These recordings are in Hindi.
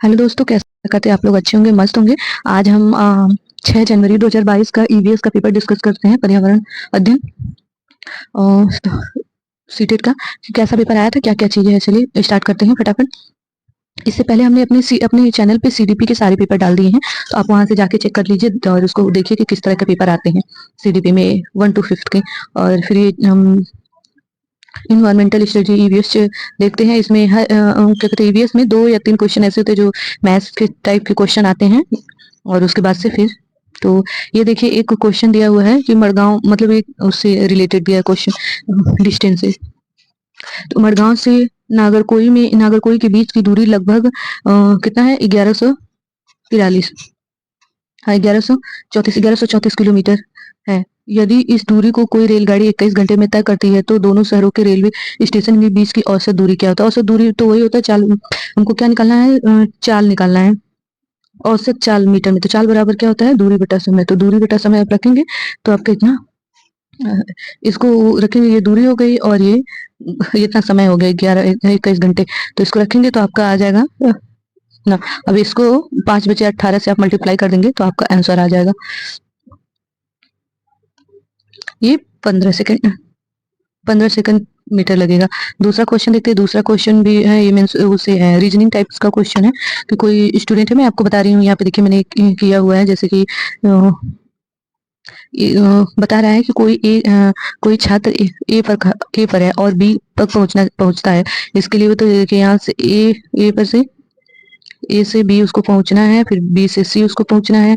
हेलो दोस्तों, कैसे करते हैं आप लोग? अच्छे होंगे, मस्त होंगे। आज हम 6 जनवरी 2022 का ईवीएस का पेपर डिस्कस करते हैं, पर्यावरण अध्ययन सीटेट का। कैसा पेपर आया था, क्या क्या चीजें हैं, चलिए स्टार्ट करते हैं फटाफट। इससे पहले हमने अपने चैनल पे सीडीपी के सारे पेपर डाल दिए हैं, तो आप वहां से जाके चेक कर लीजिए और उसको देखिए कि किस तरह के पेपर आते हैं सीडीपी में 1 to 5 के। और फिर ये हम इन्वायरमेंटल स्टडी ईवीएस देखते हैं। इसमें क्या कहते हैं, ईवीएस में 2 या 3 क्वेश्चन ऐसे होते हैं जो मैथ्स के टाइप के क्वेश्चन आते हैं, और उसके बाद से फिर तो ये देखिए एक क्वेश्चन दिया हुआ है कि मड़गांव, मतलब एक उससे रिलेटेड दिया है क्वेश्चन डिस्टेंस से। तो मड़गांव से नागरकोई के बीच की दूरी लगभग कितना है? 1143। हाँ, 1134 किलोमीटर है। यदि इस दूरी को कोई रेलगाड़ी 21 घंटे में तय करती है तो दोनों शहरों के रेलवे स्टेशन के बीच की औसत दूरी क्या होता है? औसत दूरी तो वही होता है चाल। हमको क्या निकालना है? चाल निकालना है। औसत चाल मीटर में, तो चाल बराबर क्या होता है? दूरी बटा समय। तो दूरी बटा समय आप रखेंगे तो आपका इतना इसको रखेंगे, ये दूरी हो गई और ये इतना समय हो गया 21 घंटे। तो इसको रखेंगे तो आपका आ जाएगा ना। अब इसको 5/18 से आप मल्टीप्लाई कर देंगे तो आपका आंसर आ जाएगा ये 15 सेकंड मीटर लगेगा। दूसरा क्वेश्चन देखते हैं। दूसरा क्वेश्चन भी है, ये मीन्स उसे है रीजनिंग टाइप्स का क्वेश्चन है कि कोई स्टूडेंट है, मैं आपको बता रही हूँ। यहाँ पे देखिए मैंने किया हुआ है, जैसे कि बता रहा है कि कोई छात्र ए पर है और बी तक पहुंचता है। इसके लिए वो तो देखिए यहाँ से ए से बी उसको पहुंचना है, फिर बी से सी उसको पहुंचना है।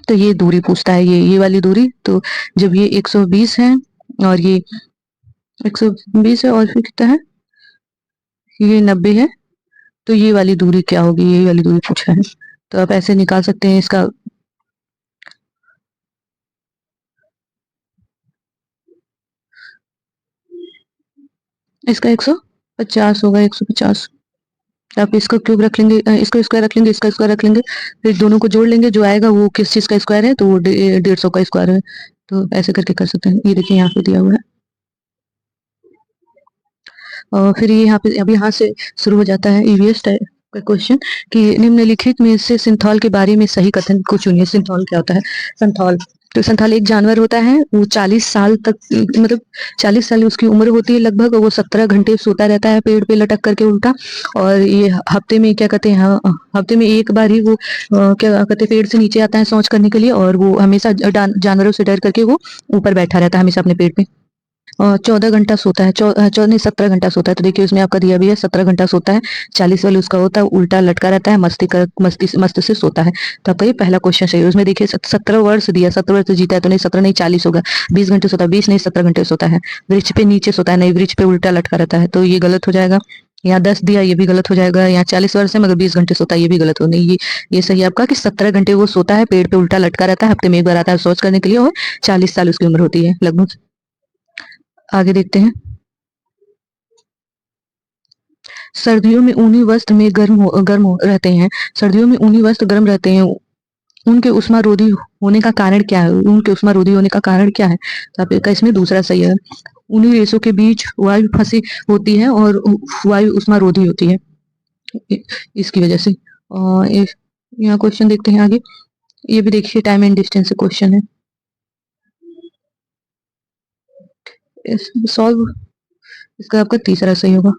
तो ये दूरी पूछता है, ये वाली दूरी। तो जब ये 120 है और ये 120 है और फिर कितना है, ये 90 है, तो ये वाली दूरी क्या होगी? ये वाली दूरी पूछा है। तो आप ऐसे निकाल सकते हैं इसका। इसका 150 होगा, 150। आप इसका क्यूब रख लेंगे, इसका स्क्वायर रख लेंगे, इसका स्क्वायर रख लेंगे, फिर दोनों को जोड़ लेंगे, जो आएगा वो किस चीज का स्क्वायर है, तो वो 150 का स्क्वायर है। तो ऐसे करके कर सकते हैं। ये देखिए यहाँ पे दिया हुआ है। और फिर ये यहाँ पे अब यहाँ से शुरू हो जाता है ईवीएस टाइप का क्वेश्चन कि निम्नलिखित में से सिंथौल के बारे में सही कथन को चुनिए। सिंथौल क्या होता है? सिंथौल, तो सिंथौल एक जानवर होता है। वो 40 साल तक, मतलब 40 साल उसकी उम्र होती है लगभग। वो 17 घंटे सोता रहता है पेड़ पे लटक करके उल्टा। और ये हफ्ते में क्या कहते हैं, हफ्ते में एक बार ही वो क्या कहते हैं, पेड़ से नीचे आता है शौच करने के लिए। और वो हमेशा जानवरों से डर करके वो ऊपर बैठा रहता है हमेशा अपने पेड़ पे। 14 घंटा सोता है, 17 घंटा सोता है। तो देखिए उसमें आपका दिया भी है 17 घंटा सोता है। 40 वाले उसका होता है उल्टा लटका रहता है, मस्ती से सोता है। तो आपका ये पहला क्वेश्चन सही है। उसमें देखिए 17 वर्ष दिया, 17 वर्ष जीता है तो नहीं 17 नहीं 40 होगा। 20 घंटे सोता है, 20 नहीं 17 घंटे सोता है। वृक्ष पे नीचे सोता है, नहीं वृक्ष पे उल्टा लटका रहता है, तो ये गलत हो जाएगा। यहाँ 10 दिया, ये भी गलत हो जाएगा। यहाँ 40 वर्ष है मगर 20 घंटे सोता है, ये भी गलत हो नहीं। ये सही है आपका कि 17 घंटे वो सोता है, पेड़ पे उल्टा लटका रहता है, हफ्ते में एक बार आता है शौच करने के लिए, और 40 साल उसकी उम्र होती है लगभग। आगे देखते हैं। सर्दियों में ऊनी वस्त्र में रहते हैं। सर्दियों में ऊनी वस्त्र गर्म रहते हैं। उनके उष्मारोधी होने का कारण क्या है? उनके उष्मारोधी होने का कारण क्या है? तो आपका इसमें दूसरा सही है। उन्हीं रेशों के बीच वायु फंसी होती है और वायु उष्मारोधी होती है इसकी वजह से। और यहाँ क्वेश्चन देखते हैं आगे। ये भी देखिए टाइम एंड डिस्टेंस से क्वेश्चन है। सॉल्व इसका आपका तीसरा सही होगा।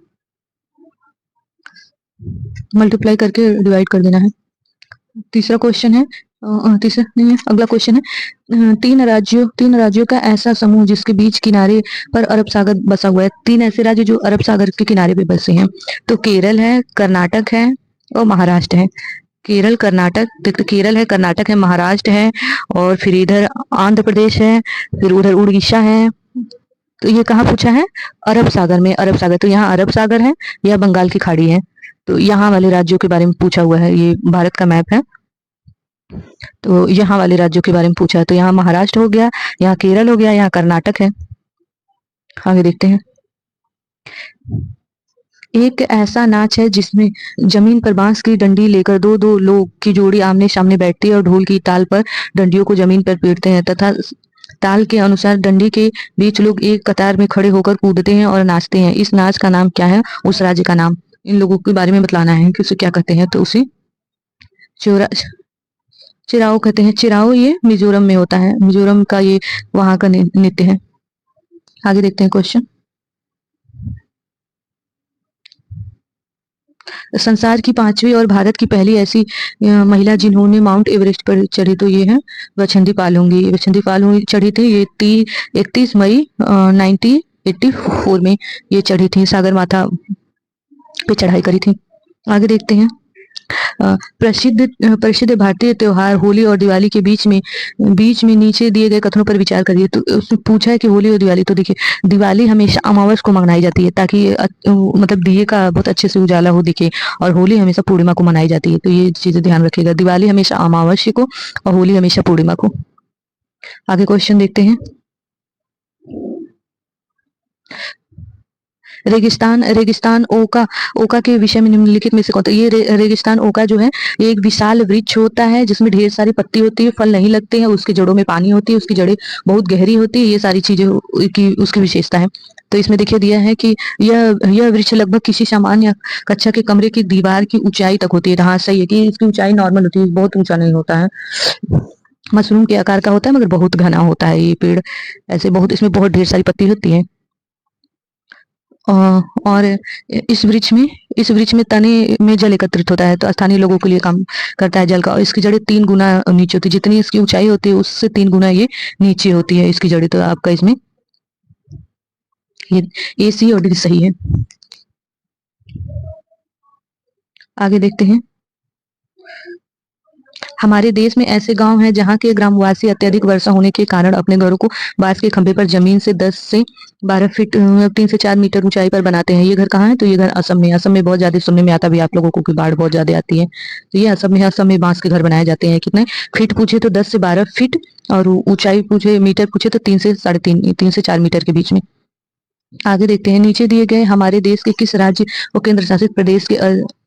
मल्टीप्लाई करके डिवाइड कर देना है। तीसरा क्वेश्चन है, तीसरा नहीं है, अगला क्वेश्चन है। तीन राज्यों का ऐसा समूह जिसके बीच किनारे पर अरब सागर बसा हुआ है। 3 ऐसे राज्य जो अरब सागर के किनारे पे बसे हैं। तो केरल है, कर्नाटक है और महाराष्ट्र है। केरल है, कर्नाटक है, महाराष्ट्र है, और फिर इधर आंध्र प्रदेश है, फिर उधर उड़ीसा है। तो ये कहाँ पूछा है? अरब सागर में। अरब सागर, तो यहाँ अरब सागर है या बंगाल की खाड़ी है, तो यहाँ वाले राज्यों के बारे में पूछा हुआ है। ये भारत का मैप है, तो यहाँ वाले राज्यों के बारे में पूछा है। तो यहाँ महाराष्ट्र हो गया, यहाँ केरल हो गया, यहाँ कर्नाटक है। आगे देखते हैं। एक ऐसा नाच है जिसमें जमीन पर बांस की डंडी लेकर दो दो लोग की जोड़ी आमने सामने बैठती है और ढोल की ताल पर डंडियों को जमीन पर पीटते हैं तथा ताल के अनुसार डंडी के बीच लोग एक कतार में खड़े होकर कूदते हैं और नाचते हैं। इस नाच का नाम क्या है? उस राज्य का नाम। इन लोगों के बारे में बतलाना है कि उसे क्या कहते हैं, तो उसे चोरा चिराओ कहते हैं। चिराओ ये मिजोरम में होता है, मिजोरम का ये वहाँ का नृत्य है। आगे देखते हैं क्वेश्चन। संसार की 5वीं और भारत की पहली ऐसी महिला जिन्होंने माउंट एवरेस्ट पर चढ़ी, तो ये है बछंती पाल होंगी। बछंती पाल होंगी चढ़ी थी, ये 31 मई 1984 में ये चढ़ी थी, सागर माथा पे चढ़ाई करी थी। आगे देखते हैं। प्रसिद्ध भारतीय त्योहार होली और दिवाली के बीच में नीचे दिए गए कथनों पर विचार करिए। तो उसने पूछा है कि होली और दिवाली, तो देखिए दिवाली हमेशा अमावस को मनाई जाती है ताकि मतलब दिए का बहुत अच्छे से उजाला हो दिखे, और होली हमेशा पूर्णिमा को मनाई जाती है। तो ये चीजें ध्यान रखिएगा, दिवाली हमेशा अमावस्या को और होली हमेशा पूर्णिमा को। आगे क्वेश्चन देखते हैं। रेगिस्तान ओका के विषय में निम्नलिखित में से कौन? तो ये रेगिस्तान ओका जो है, ये एक विशाल वृक्ष होता है जिसमें ढेर सारी पत्ती होती है, फल नहीं लगते हैं, उसकी जड़ों में पानी होती है, उसकी जड़ें बहुत गहरी होती है, ये सारी चीजें की उसकी विशेषता है। तो इसमें देखिए दिया है कि यह वृक्ष लगभग किसी सामान्य कक्षा के कमरे की दीवार की ऊंचाई तक होती है। हाँ सही है कि इसकी ऊंचाई नॉर्मल होती है, बहुत ऊंचा नहीं होता है। मशरूम के आकार का होता है मगर बहुत घना होता है ये पेड़, ऐसे बहुत इसमें बहुत ढेर सारी पत्ती होती है। और इस वृक्ष में तने में जल एकत्रित होता है, तो स्थानीय लोगों के लिए काम करता है जल का, और इसकी जड़ें 3 गुना नीचे होती है, जितनी इसकी ऊंचाई होती है उससे 3 गुना ये नीचे होती है इसकी जड़ें। तो आपका इसमें ये ए सी और डी सही है। आगे देखते हैं। हमारे देश में ऐसे गांव हैं जहां के ग्रामवासी अत्यधिक वर्षा होने के कारण अपने घरों को बांस के खंभे पर जमीन से 10 से 12 फीट 3 से 4 मीटर ऊंचाई पर बनाते हैं। ये घर कहाँ है? तो ये घर असम में। असम में बहुत ज्यादा सुनने में आता भी आप लोगों को कि बाढ़ बहुत ज्यादा आती है, तो ये असम में बांस के घर बनाए जाते हैं। कितने फीट पूछे तो 10 से 12 फीट, और ऊंचाई पूछे मीटर पूछे तो 3 से 3.5 3 से 4 मीटर के बीच में। आगे देखते हैं। नीचे दिए गए हमारे देश के किस राज्य और केंद्र शासित प्रदेश के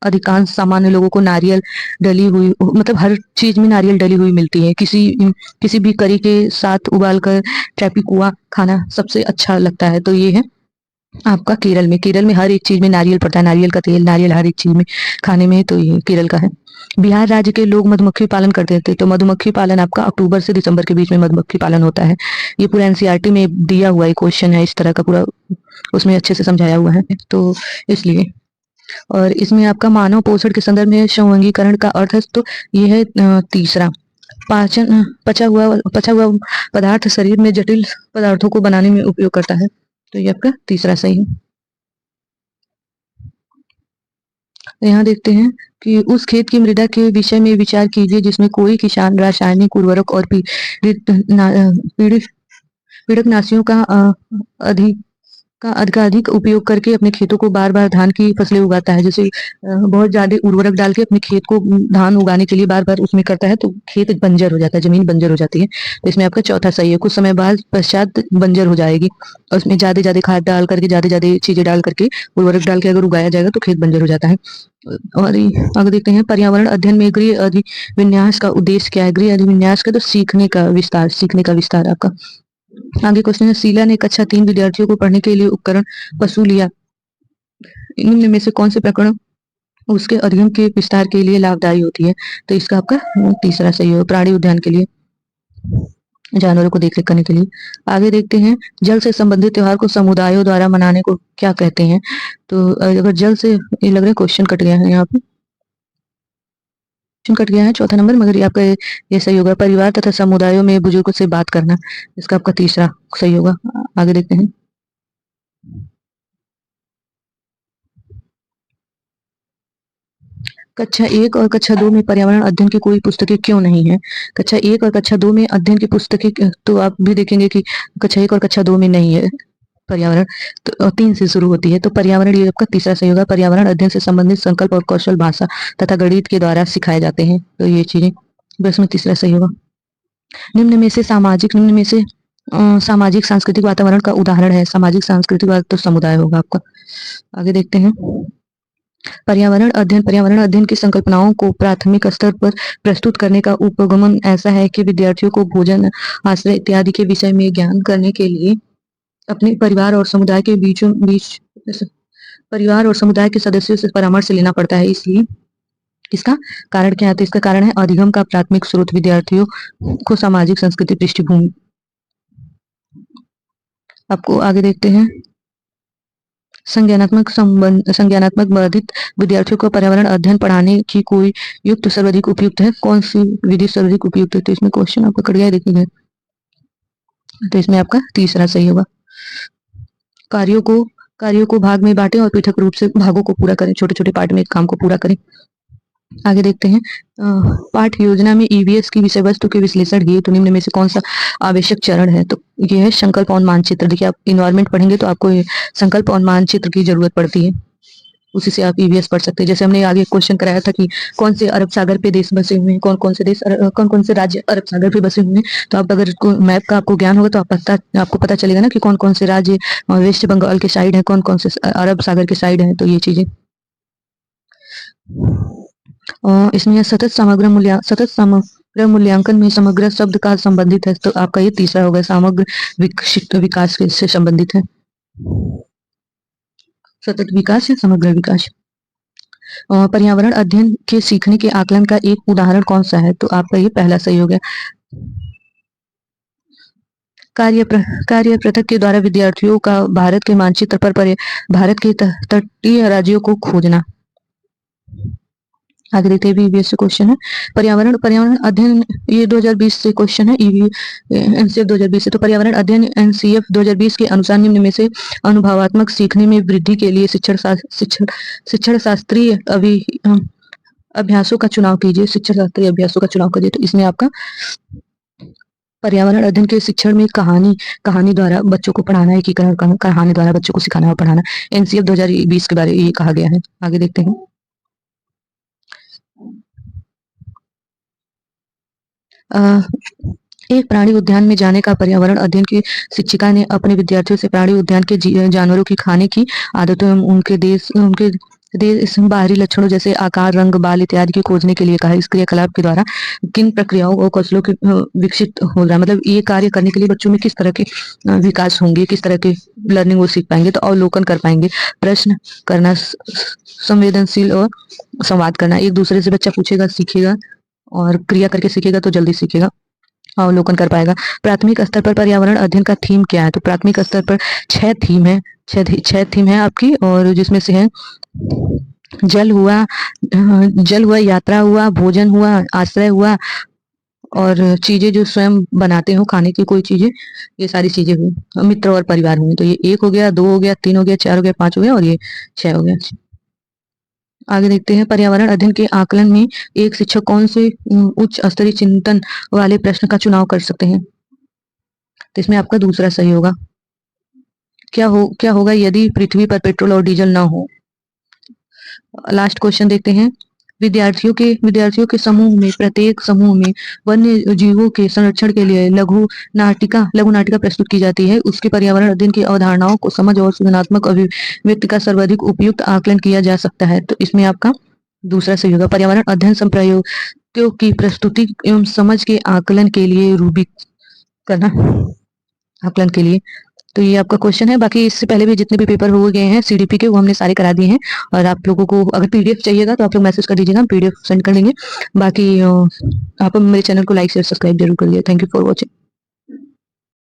अधिकांश सामान्य लोगों को नारियल डली हुई, मतलब हर चीज में नारियल डली हुई मिलती है, किसी भी करी के साथ उबालकर टैपिकुआ खाना सबसे अच्छा लगता है, तो ये है आपका केरल में। केरल में हर एक चीज में नारियल पड़ता है, नारियल का तेल, नारियल हर एक चीज में खाने में, तो ये केरल का है। बिहार राज्य के लोग मधुमक्खी पालन करते थे, तो मधुमक्खी पालन आपका अक्टूबर से दिसंबर के बीच में मधुमक्खी पालन होता है। ये पूरा एनसीईआरटी में दिया हुआ एक क्वेश्चन है, इस तरह का पूरा उसमें अच्छे से समझाया हुआ है, तो इसलिए। और इसमें आपका मानव पोषण के संदर्भ में संवंगीकरण का अर्थ है, तो ये है तीसरा। पाचन पचा हुआ पदार्थ शरीर में जटिल पदार्थों को बनाने में उपयोग करता है, तो ये आपका तीसरा सही है। यहाँ देखते हैं कि उस खेत की मृदा के विषय में विचार कीजिए जिसमें कोई किसान रासायनिक उर्वरक और पीड़कनाशियों का अधिक उपयोग करके अपने खेतों को बार-बार धान की फसलें उगाता है। जैसे बहुत ज़्यादा उर्वरक डाल के अपने खेत को धान उगाने के लिए बार-बार उसमें करता है, तो खेत बंजर हो जाता है, ज़मीन बंजर हो जाती है। तो इसमें आपका चौथा सही है, कुछ समय बाद पश्चात बंजर हो जाएगी, और उसमें ज़्यादा-ज़्यादा खाद डाल करके, ज़्यादा-ज़्यादा चीज़ें डाल करके, उर्वरक डाल के अगर उगाया जाएगा तो खेत बंजर हो जाता है। और आगे देखते हैं। पर्यावरण अध्ययन में गृह अधिविन्यास का उद्देश्य क्या है? गृह अधिविन्यास का तो सीखने का विस्तार आपका। आगे क्वेश्चन है। शीला ने कक्षा 3 विद्यार्थियों को पढ़ने के लिए उपकरण वसूल लिया, निम्न में से कौन से प्रकरण उसके अध्ययन के विस्तार के लिए लाभदायी होती है? तो इसका आपका तीसरा सही होगा, प्राणी उद्यान के लिए, जानवरों को देख रेख करने के लिए। आगे देखते हैं। जल से संबंधित त्योहार को समुदायों द्वारा मनाने को क्या कहते हैं? तो अगर जल से, ये लग रहा है क्वेश्चन कट गया है यहाँ पे, क्वेश्चन कट गया है चौथा नंबर, मगर ये आपका ये सही होगा। परिवार तथा समुदायों में बुजुर्गों से बात करना, इसका आपका तीसरा सही होगा। आगे देखते हैं। कक्षा 1 और कक्षा 2 में पर्यावरण अध्ययन की कोई पुस्तकें क्यों नहीं है? कक्षा 1 और कक्षा 2 में अध्ययन की पुस्तकें, तो आप भी देखेंगे कि कक्षा 1 और कक्षा 2 में नहीं है पर्यावरण, तो 3 से शुरू होती है, तो पर्यावरण ये आपका तीसरा सही होगा। पर्यावरण अध्ययन से संबंधित संकल्प और कौशल भाषा तथा गणित के द्वारा सिखाए जाते हैं, तो ये चीजें बस में तीसरा सही होगा। निम्न में से सामाजिक सांस्कृतिक वातावरण का उदाहरण है। सामाजिक सांस्कृतिक तो समुदाय होगा आपका। आगे देखते हैं। पर्यावरण अध्ययन की संकल्पनाओं को प्राथमिक स्तर पर प्रस्तुत करने का उपगमन ऐसा है कि विद्यार्थियों को भोजन, आश्रय इत्यादि के विषय में ज्ञान करने के लिए अपने परिवार और समुदाय के बीच परिवार और समुदाय के सदस्यों से परामर्श लेना पड़ता है, इसलिए इसका कारण क्या है? तो इसका कारण है अधिगम का प्राथमिक स्रोत विद्यार्थियों को सामाजिक संस्कृति पृष्ठभूमि। आपको आगे देखते हैं, संज्ञानात्मक बाधित विद्यार्थियों को पर्यावरण अध्ययन पढ़ाने की कोई युक्त सर्वाधिक उपयुक्त है? कौन सी विधि सर्वाधिक उपयुक्त है? तो इसमें क्वेश्चन आपका कट गया है, देखिएगा। तो इसमें आपका तीसरा सही होगा। कार्यों को भाग में बांटें और पृथक रूप से भागों को पूरा करें, छोटे छोटे पार्ट में एक काम को पूरा करें। आगे देखते हैं, पाठ योजना में ईवीएस की विषय वस्तु के विश्लेषण की तो निम्न में से कौन सा आवश्यक चरण है? तो ये है संकल्प और मानचित्र। देखिए, आप इन्वायरमेंट पढ़ेंगे तो आपको ये संकल्प और मानचित्र की जरूरत पड़ती है, उसी से आप ईवीएस पढ़ सकते हैं। जैसे हमने आगे क्वेश्चन कराया था कि कौन से अरब सागर पे देश बसे हुए हैं, कौन कौन से राज्य अरब सागर पे बसे हुए हैं। तो आप अगर मैप का आपको ज्ञान होगा तो आपको पता चलेगा ना कि कौन कौन से राज्य वेस्ट बंगाल के साइड है, कौन कौन से अरब सागर के साइड है। तो ये चीजें इसमें सतत समग्र मूल्यांकन में समग्र शब्द का संबंधित है, तो आपका ये तीसरा होगा, समग्र विकास से संबंधित है। सतत विकास या समग्र विकास। पर्यावरण अध्ययन के सीखने के आकलन का एक उदाहरण कौन सा है? तो आपका ये पहला सही हो गया। कार्य पृथक के द्वारा विद्यार्थियों का भारत के मानचित्र पर भारत के तटीय राज्यों को खोजना। आगे देखते हैं, ईवीएस से क्वेश्चन है, पर्यावरण अध्ययन, ये 2020 से क्वेश्चन है, एनसीएफ 2020 से। तो पर्यावरण अध्ययन एनसीएफ 2020 के अनुसार निम्न में से अनुभवात्मक सीखने में वृद्धि के लिए शिक्षण शास्त्रीय अभ्यासों का चुनाव कीजिए। शिक्षण शास्त्रीय अभ्यासों का चुनाव कीजिए। तो इसमें आपका पर्यावरण अध्ययन के शिक्षण में कहानी द्वारा बच्चों को पढ़ाना, एकीकरण कहानी द्वारा बच्चों को सिखाना और पढ़ाना, एनसीएफ 2020 के बारे में ये कहा गया है। आगे देखते हैं, एक प्राणी उद्यान में जाने का पर्यावरण अध्ययन की शिक्षिका ने अपने विद्यार्थियों से प्राणी उद्यान के जानवरों की खाने की आदतों एवं उनके देश बाहरी लक्षणों जैसे आकार, रंग, बाल इत्यादि की खोजने के लिए कहा। इस क्रियाकलाप के द्वारा किन प्रक्रियाओं और कौशलों के विकसित हो रहा है, मतलब ये कार्य करने के लिए बच्चों में किस तरह के विकास होंगे, किस तरह के लर्निंग वो सीख पाएंगे। तो अवलोकन कर पाएंगे, प्रश्न करना, संवेदनशील और संवाद करना। एक दूसरे से बच्चा पूछेगा, सीखेगा, और क्रिया करके सीखेगा तो जल्दी सीखेगा, अवलोकन कर पाएगा। प्राथमिक स्तर पर पर्यावरण अध्ययन का थीम क्या है? तो प्राथमिक स्तर पर 6 थीम है आपकी, और जिसमें से है जल हुआ, यात्रा हुआ, भोजन हुआ, आश्रय हुआ, और चीजें जो स्वयं बनाते हो, खाने की कोई चीजें, ये सारी चीजें हुई, मित्र और परिवार हुई। तो ये 1 हो गया, 2 हो गया, 3 हो गया, 4 हो गया, 5 हो गया, और ये 6 हो गया। आगे देखते हैं, पर्यावरण अध्ययन के आकलन में एक शिक्षक कौन से उच्च स्तरीय चिंतन वाले प्रश्न का चुनाव कर सकते हैं? तो इसमें आपका दूसरा सही होगा। क्या होगा यदि पृथ्वी पर पेट्रोल और डीजल ना हो? लास्ट क्वेश्चन देखते हैं, विद्यार्थियों के समूह में, प्रत्येक समूह में वन्य जीवों के संरक्षण के लिए लघु नाटिका प्रस्तुत की जाती है। उसके पर्यावरण अध्ययन की अवधारणाओं को समझ और सृजनात्मक अभिव्यक्ति का सर्वाधिक उपयुक्त आकलन किया जा सकता है। तो इसमें आपका दूसरा सही होगा। पर्यावरण अध्ययन संप्रयोगों की प्रस्तुति एवं समझ के आकलन के लिए रूबिक करना, आकलन के लिए। तो ये आपका क्वेश्चन है। बाकी इससे पहले भी जितने भी पेपर हो गए हैं सीडीपी के, वो हमने सारे करा दिए हैं, और आप लोगों को अगर पीडीएफ चाहिएगा तो आप लोग मैसेज कर दीजिएगा, हम पीडीएफ सेंड कर देंगे। बाकी आप मेरे चैनल को लाइक शेयर सब्सक्राइब जरूर करिए। Thank you for watching.